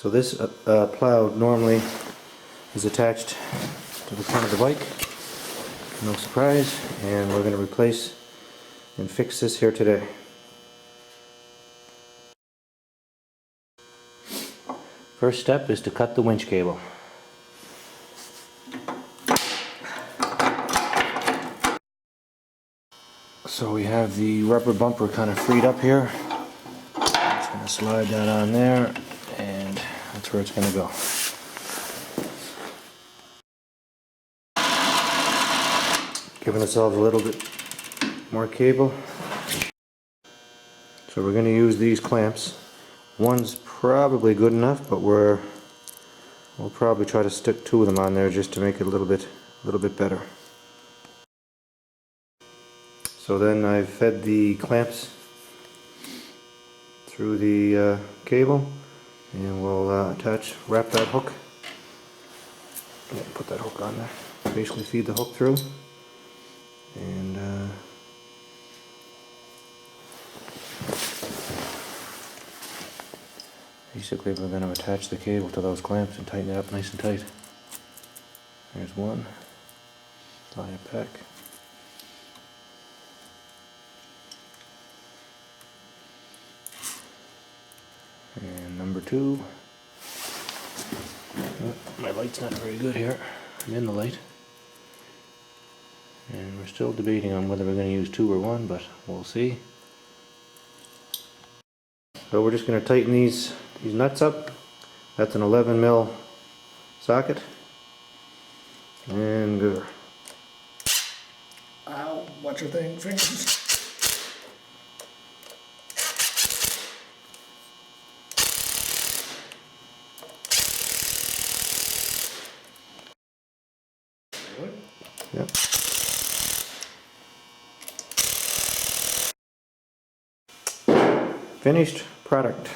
So this plow normally is attached to the front of the bike, no surprise, and we're going to replace and fix this here today. First step is to cut the winch cable. So we have the rubber bumper kind of freed up here. Just going to slide that on there, and that's where it's going to go. Giving ourselves a little bit more cable. So we're going to use these clamps. One's probably good enough, but we'll probably try to stick two of them on there just to make it a little bit better. So then I've fed the clamps through the cable, and we'll wrap that hook. Yeah, put that hook on there. Basically feed the hook through, and basically we're going to attach the cable to those clamps and tighten it up nice and tight. There's one. Lie it back. And number two. Oh, my light's not very good here. I'm in the light. And we're still debating on whether we're going to use two or one, but we'll see. So we're just going to tighten these nuts up. That's an 11mm socket. And go. Ow, watch your fingers. Yep. Finished product.